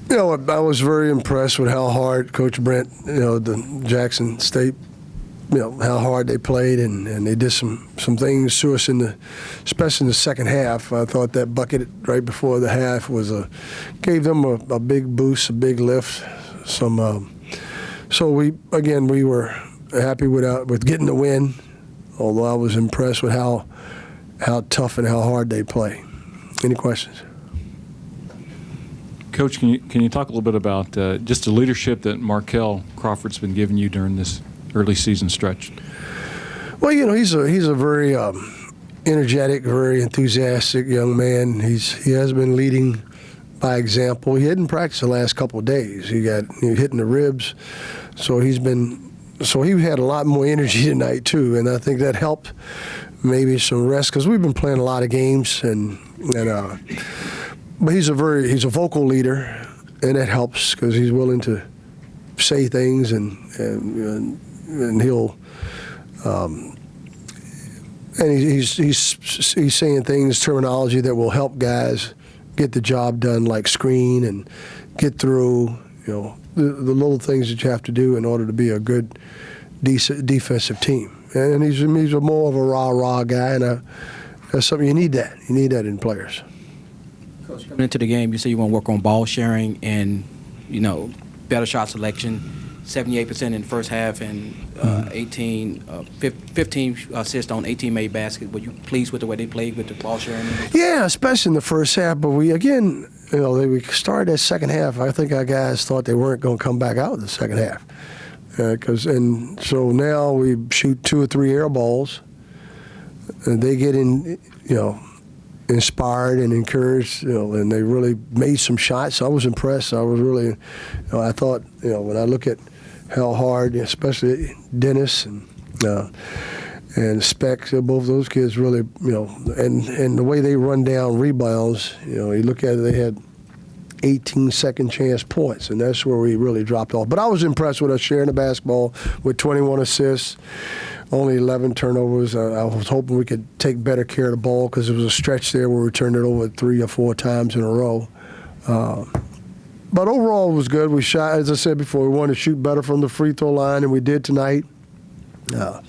I was very impressed with how hard Coach Brent, the Jackson State, how hard they played, and they did some things to us especially in the second half. I thought that bucket right before the half gave them a big boost, a big lift. So we were happy with getting the win, although I was impressed with how tough and how hard they play. Any questions? Coach, can you talk a little bit about just the leadership that Markel Crawford's been giving you during this early season stretch? Well, he's a very energetic, very enthusiastic young man. He has been leading by example. He hadn't practiced the last couple of days. He got hit in the ribs, so he had a lot more energy tonight too, and I think that helped maybe some rest because we've been playing a lot of games but he's a vocal leader, and that helps because he's willing to say things and he'll and he's saying things, terminology that will help guys get the job done, like screen and get through, the little things that you have to do in order to be a good, decent defensive team. And he's more of a rah-rah guy, and that's something you need that. You need that in players. Coach, coming into the game, you said you want to work on ball sharing and, better shot selection. 78% in the first half and 15 assists on 18 made baskets. Were you pleased with the way they played with the ball sharing? Yeah, especially in the first half. But we started that second half. I think our guys thought they weren't going to come back out in the second half. So now we shoot 2 or 3 air balls, and they get inspired and encouraged, and they really made some shots. I was impressed. I was really, I thought, when I look at how hard, especially Dennis and Speck, both those kids really, and the way they run down rebounds, you look at it, they had 18 second chance points, and that's where we really dropped off. But I was impressed with us sharing the basketball with 21 assists, only 11 turnovers. I was hoping we could take better care of the ball because there was a stretch there where we turned it over 3 or 4 times in a row. But overall, it was good. We shot, as I said before, we wanted to shoot better from the free throw line, and we did tonight. I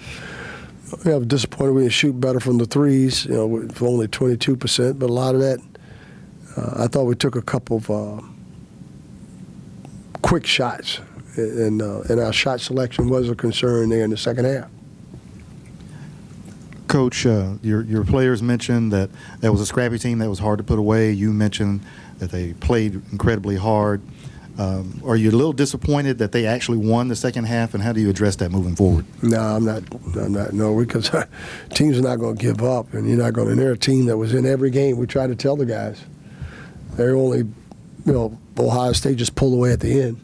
was disappointed we didn't shoot better from the threes, with only 22%, but a lot of that, I thought we took a couple of quick shots, and our shot selection was a concern there in the second half. Coach, your players mentioned that it was a scrappy team that was hard to put away. You mentioned that they played incredibly hard. Are you a little disappointed that they actually won the second half, and how do you address that moving forward? No, I'm not. No, because our teams are not going to give up, and you're not going to. They're a team that was in every game. We try to tell the guys. They're only, Ohio State just pulled away at the end.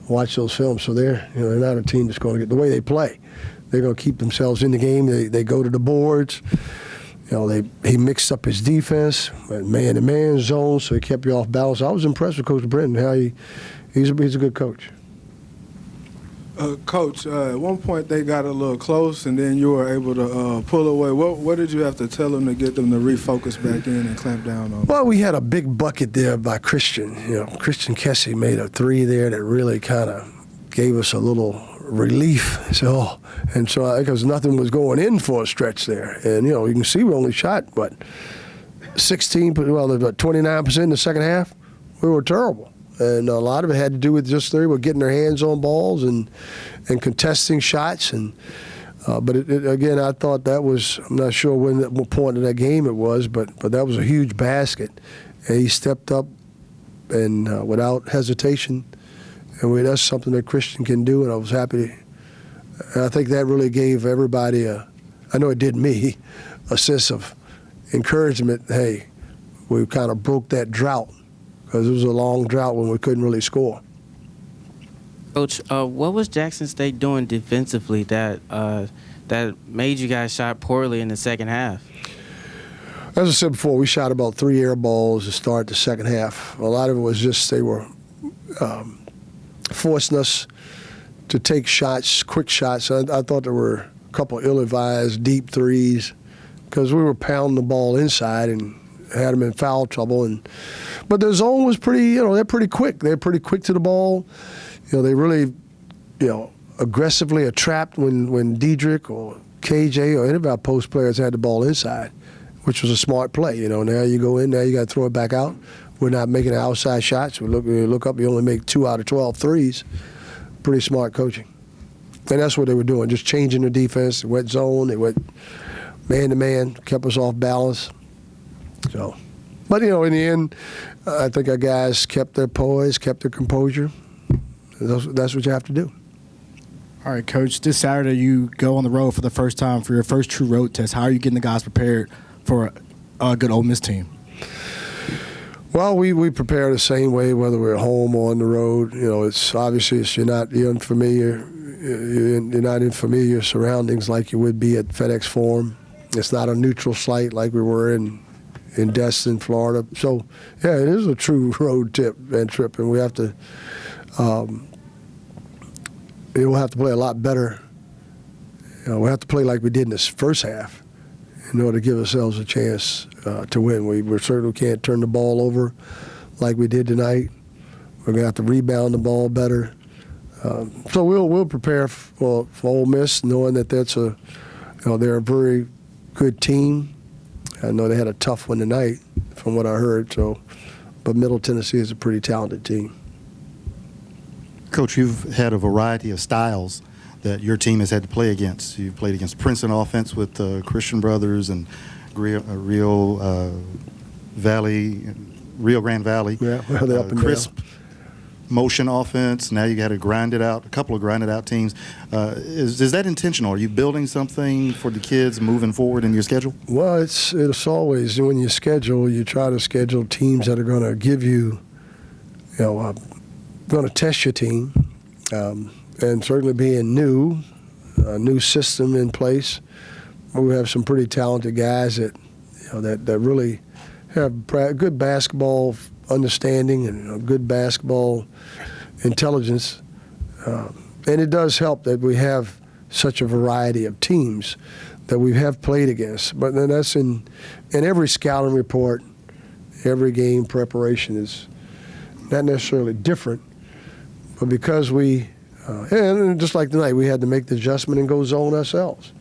Watch those films. So they're not a team that's going to get the way they play. They're going to keep themselves in the game. They go to the boards. He mixed up his defense, man-to-man zone, so he kept you off balance. I was impressed with Coach Brenton, how he's a good coach. Coach, at one point they got a little close, and then you were able to pull away. What did you have to tell them to get them to refocus back in and clamp down on? Well, we had a big bucket there by Christian. Christian Kessie made a 3 there that really kind of gave us a little relief. So because nothing was going in for a stretch there, and you can see we only shot 29% in the second half. We were terrible, and a lot of it had to do with just they were getting their hands on balls and contesting shots, and but again, I thought that was, I'm not sure what point of that game it was, but that was a huge basket, and he stepped up and without hesitation. And that's something that Christian can do, and I was happy and I think that really gave everybody I know it did me, a sense of encouragement. Hey, we kind of broke that drought because it was a long drought when we couldn't really score. Coach, what was Jackson State doing defensively that made you guys shot poorly in the second half? As I said before, we shot about 3 air balls to start the second half. A lot of it was just they were forcing us to take shots, quick shots. I thought there were a couple ill-advised deep threes because we were pounding the ball inside and had them in foul trouble. But the zone was pretty, they're pretty quick. They're pretty quick to the ball. They really, aggressively are trapped when Diedrich or KJ or any of our post players had the ball inside, which was a smart play. Now you go in, now you got to throw it back out. We're not making outside shots. We look up, you only make 2 out of 12 threes. Pretty smart coaching. And that's what they were doing, just changing the defense. They went zone, they went man-to-man, kept us off balance. So, but, in the end, I think our guys kept their poise, kept their composure. That's what you have to do. All right, Coach, this Saturday you go on the road for the first time for your first true road test. How are you getting the guys prepared for a good Ole Miss team? Well, we prepare the same way, whether we're home or on the road. It's obviously you're not unfamiliar. You're not in familiar surroundings like you would be at FedEx Forum. It's not a neutral site like we were in Destin, Florida. So, yeah, it is a true road trip, and we have to. We'll have to play a lot better. We'll have to play like we did in this first half in order to give ourselves a chance to win. We certainly can't turn the ball over like we did tonight. We're going to have to rebound the ball better. So we'll prepare for Ole Miss, knowing that they're a very good team. I know they had a tough one tonight, from what I heard. But Middle Tennessee is a pretty talented team. Coach, you've had a variety of styles that your team has had to play against. You've played against Princeton offense with Christian Brothers and Rio Grande Valley. Yeah, well, they're up and crisp motion offense. Now you got to grind it out. A couple of grinded out teams. Is that intentional? Are you building something for the kids moving forward in your schedule? Well, it's always when you schedule, you try to schedule teams that are going to give you, going to test your team, and certainly being a new system in place. We have some pretty talented guys that really have good basketball understanding and good basketball intelligence, and it does help that we have such a variety of teams that we have played against. But then that's in every scouting report, every game preparation is not necessarily different. But because and just like tonight, we had to make the adjustment and go zone ourselves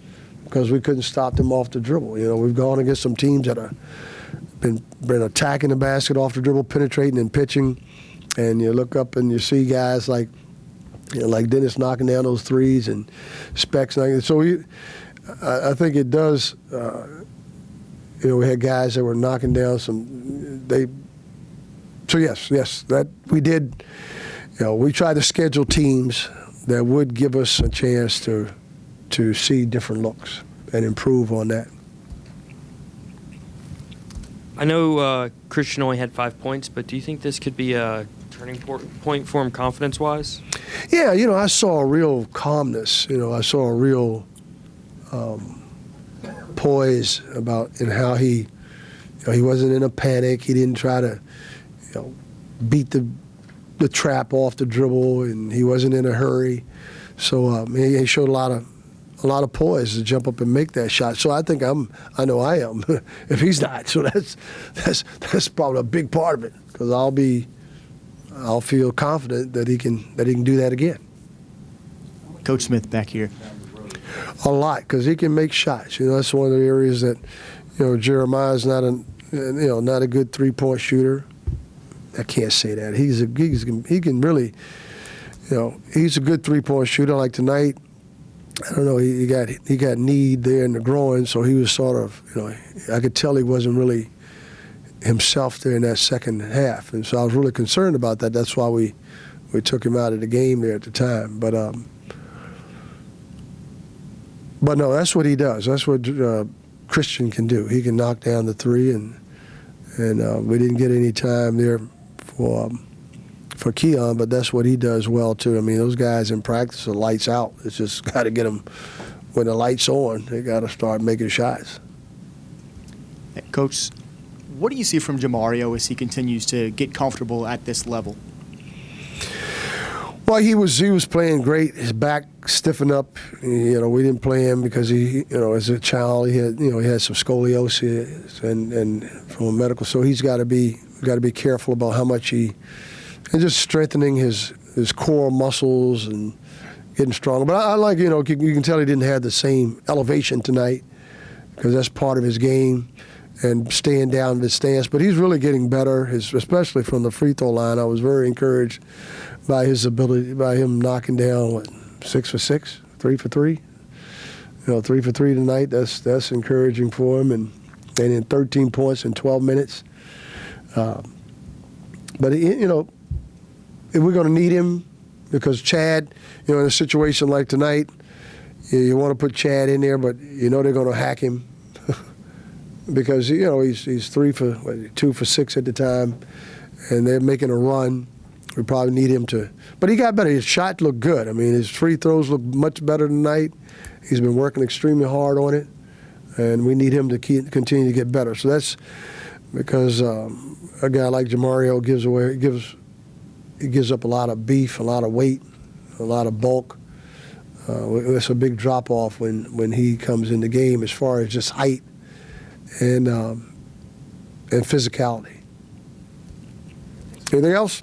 because we couldn't stop them off the dribble. We've gone against some teams that have been attacking the basket off the dribble, penetrating and pitching, and you look up and you see guys like Dennis knocking down those threes and Specs. So I think it does. We had guys that were knocking down some. So yes, that we did. We tried to schedule teams that would give us a chance to see different looks and improve on that. I know Christian only had 5 points, but do you think this could be a turning point for him confidence-wise? Yeah, I saw a real calmness. I saw a real poise in how he wasn't in a panic. He didn't try to beat the trap off the dribble, and he wasn't in a hurry. So he showed a lot of poise to jump up and make that shot. So I think I know I am if he's not. So that's probably a big part of it because I'll feel confident that he can do that again. Coach Smith back here. A lot because he can make shots. That's one of the areas that Jeremiah's not a good 3-point shooter. I can't say that. He can really, he's a good 3-point shooter. Like tonight, I don't know, he got kneed there in the groin, so he was sort of, I could tell he wasn't really himself there in that second half, and so I was really concerned about that. That's why we took him out of the game there at the time. But no, that's what he does. That's what Christian can do. He can knock down the three, and we didn't get any time there for Keon, but that's what he does well too. I mean, those guys in practice are lights out. It's just got to get them when the light's on. They got to start making shots. Coach, what do you see from Jamario as he continues to get comfortable at this level? Well, he was playing great. His back stiffened up. We didn't play him because he, as a child, he had some scoliosis and from a medical. So he's got to be careful about how much and just strengthening his core muscles and getting stronger. But I like, you can tell he didn't have the same elevation tonight because that's part of his game and staying down in the stance. But he's really getting better, especially from the free throw line. I was very encouraged by his ability, by him knocking down 6 for 6, 3 for 3. 3 for 3 tonight. That's encouraging for him, and in 13 points in 12 minutes. But if we're going to need him, because Chad, in a situation like tonight, you want to put Chad in there, but they're going to hack him because he's 2 for 6 at the time, and they're making a run. We probably need him to. But he got better. His shot looked good. I mean, his free throws look much better tonight. He's been working extremely hard on it, and we need him to continue to get better. So that's because a guy like Jamario gives up a lot of beef, a lot of weight, a lot of bulk. It's a big drop-off when he comes in the game as far as just height and physicality. Anything else?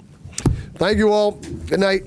Thank you all. Good night.